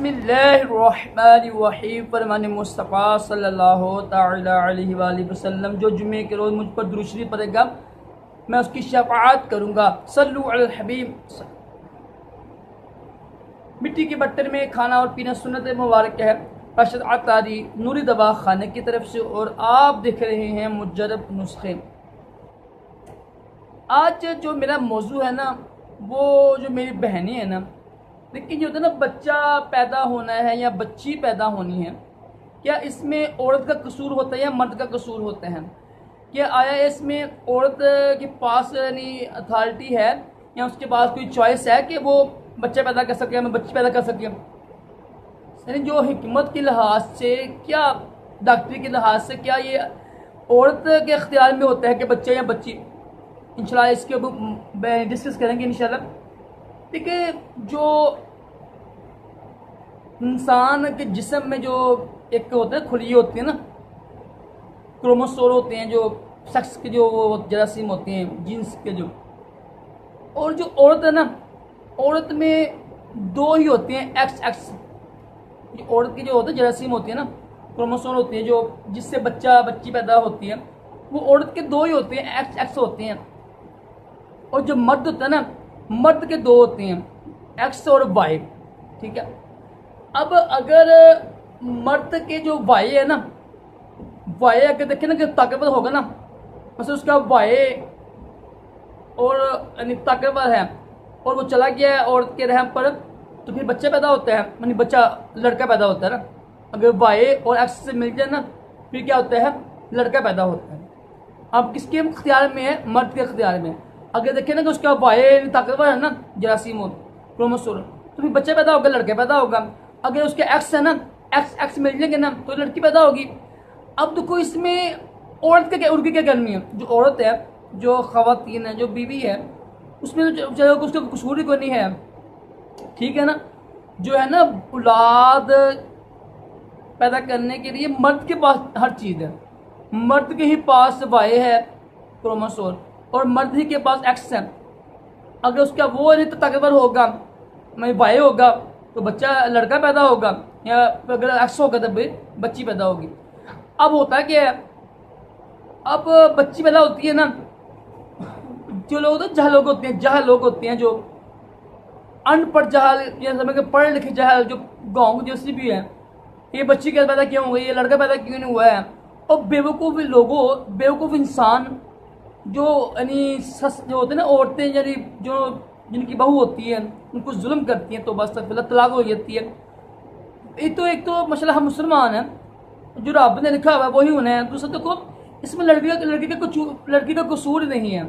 बिस्मिल्लाहिर्रहमानिर्रहीम। फरमान मुस्तफ़ा सल्लल्लाहु तआला अलैहि वसल्लम जो जुमे के रोज़ मुझ पर दुरूद शरीफ पढ़ेगा मैं उसकी शफ़ाअत करूँगा। सल्लु अलल हबीब। मिट्टी के बर्तन में खाना और पीना सुन्नत मुबारक है। अरशद अतारी नूरी दवा खाने की तरफ से, और आप देख रहे हैं मुजर्रब नुस्खे। आज जो मेरा मौजू है ना, वो जो मेरी बहनें हैं ना, लेकिन जो होता है ना, बच्चा पैदा होना है या बच्ची पैदा होनी है, क्या इसमें औरत का कसूर होता है या मर्द का कसूर होता है? क्या आया इसमें औरत के पास यानी अथॉरिटी है या उसके पास कोई चॉइस है कि वो बच्चा पैदा कर सके, मैं बच्ची पैदा कर सके? यानी जो हिकमत के लिहाज से, क्या डॉक्टरी के लिहाज से, क्या ये औरत के इख्तियार में होता है कि बच्चा या बच्ची? इंशाल्लाह इसके ऊपर डिस्कस करेंगे इंशाल्लाह। देखिए, जो इंसान के जिस्म में जो एक होता है, खुली होती है ना, क्रोमोसोम होते हैं, जो सेक्स के जो वो जरासीम होते हैं जीन्स के जो, और जो औरत है ना, औरत में दो ही होते हैं, एक्स एक्स। जो औरत की जो होते हैं जरासीम होती है ना, क्रोमोसोम होती है, जो जिससे बच्चा बच्ची पैदा होती है, वो औरत के दो ही होते हैं, एक्स एक्स होते हैं। और जो मर्द होता है ना, मर्द के दो होते हैं, एक्स और वाई। ठीक है। अब अगर मर्द के जो वाई है ना, वाई अगर देखें ना कि ताकतवर होगा ना, मतलब उसका वाई और यानी ताकतवर है और वो चला गया है औरत के रहम पर, तो फिर बच्चा पैदा होता है, यानी बच्चा लड़का पैदा होता है ना। अगर वाई और एक्स से मिल जाए ना, फिर क्या होता है, लड़का पैदा होता है। अब किसके इख्तियार में है? मर्द के इख्तियार में। अगर देखें ना कि उसका वाई ताकतवर है ना, जरासीम क्रोमोसोम, तो फिर बच्चा पैदा होगा, लड़का पैदा होगा। अगर उसके एक्स है ना, एक्स एक्स मिल जाएंगे ना, तो लड़की पैदा होगी। अब देखो, इसमें औरत का क्या, उनकी क्या करनी है? जो औरत है, जो खवातीन है, जो बीवी है, उसमें तो चलो उसका कसूर ही कोई नहीं है। ठीक है ना। जो है ना, औलाद पैदा करने के लिए मर्द के पास हर चीज़ है। मर्द के ही पास वाई है, क्रोमोसोम, और मर्द ही के पास एक्स है। अगर उसका वो नहीं तो ताकतवर होगा, मैं वाई होगा, तो बच्चा लड़का पैदा होगा, या अगर एक्स होगा तब बच्ची पैदा होगी। अब होता है क्या है, अब बच्ची पैदा होती है ना, जो लोग तो जहल लोग होते हैं, जहल लोग होते हैं, जो अनपढ़ जहल या समझ के पढ़े लिखे जहल, जो गाँव जैसी भी है, ये बच्ची कैसे पैदा क्यों हुई, ये लड़का पैदा क्यों नहीं हुआ है? और बेवकूफ़ लोगों, बेवकूफ़ इंसान जो यानी सस जो होते हैं ना, औरतें यानी जो जिनकी बहू होती है उनको जुल्म करती हैं, तो बस तक तलाक हो जाती है। एक तो माशाल्लाह हम मुसलमान हैं, जो रब ने लिखा हुआ है वही होना है। दूसरा देखो, इसमें लड़की का कसूर नहीं है।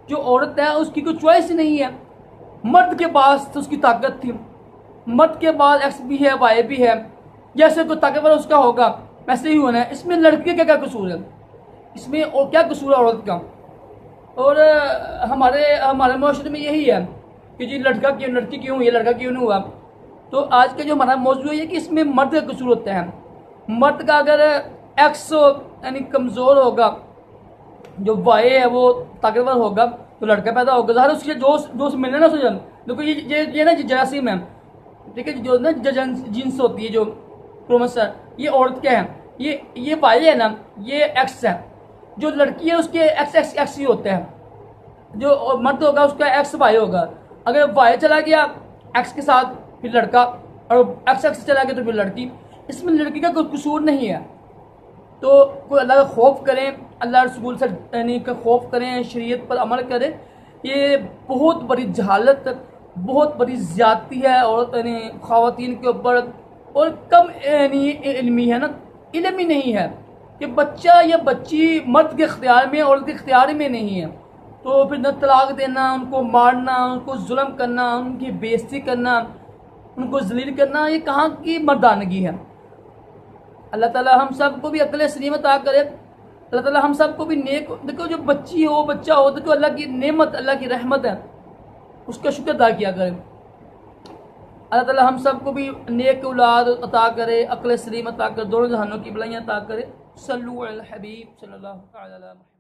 जो औरत है उसकी कोई चॉइस ही नहीं है। मर्द के पास तो उसकी ताकत थी, मर्द के पास एक्स भी है, वाई भी है, जैसे कोई ताकतवर उसका होगा वैसे ही होना है। इसमें लड़की का क्या कसूर है? इसमें और क्या कसूर है औरत का? और हमारे माशरे में यही है कि जी लड़का क्यों, लड़की क्यों हुई, लड़का क्यों नहीं हुआ? तो आज का जो हमारा मौजूद है कि इसमें मर्द का कसूर होता है। मर्द का अगर एक्स यानी कमज़ोर होगा, जो वाई है वो ताकतवर होगा, तो लड़का पैदा होगा। ज़ाहिर उसके दोस्त मिलने ना सुजन। देखो ये ना जरासीम है, ठीक है, जो ना जीन्स होती है, जो क्रोमोसोम, ये औरत क्या है, ये वाई है ना, ये एक्स है। जो लड़की है उसके एक्स एक्स एक्स ही होते हैं। जो मर्द होगा उसका एक्स वाई होगा। अगर वाई चला गया एक्स के साथ, फिर लड़का, और एक्स एक्स चला गया तो फिर लड़की। इसमें लड़की का कोई कसूर नहीं है। तो कोई अल्लाह का खौफ करें, अल्लाह रसूल से यानी का खौफ करें, शरीयत पर अमल करें। ये बहुत बड़ी जहालत, बहुत बड़ी ज़्यादती है और यानी ख़वातीन के ऊपर, और कम यानी इल्मी है ना, इल्म ही नहीं है कि बच्चा या बच्ची मर्द के इख्तियार में, औरत के इख्तियार में नहीं है। तो फिर न तलाक देना, उनको मारना, उनको जुल्म करना, उनकी बेइज्जती करना, उनको जलील करना, ये कहाँ की मर्दानगी है? अल्लाह ताला हम सब को भी अक्ल सलीम अता करे। अल्लाह ताला हम सब को भी नेक, देखो जो बच्ची हो, बच्चा हो, देखो अल्लाह की नेमत, अल्लाह की रहमत है, उसका शुक्र अदा किया करें। अल्लाह ताला हम सब को भी नेक औलाद अता करे, अक्ल सलीम अता करे, दोनों जहानों की भलाइयाँ अता करे। सल्लु अलल हबीब सल्लल्लाहु अलैहि वसल्लम।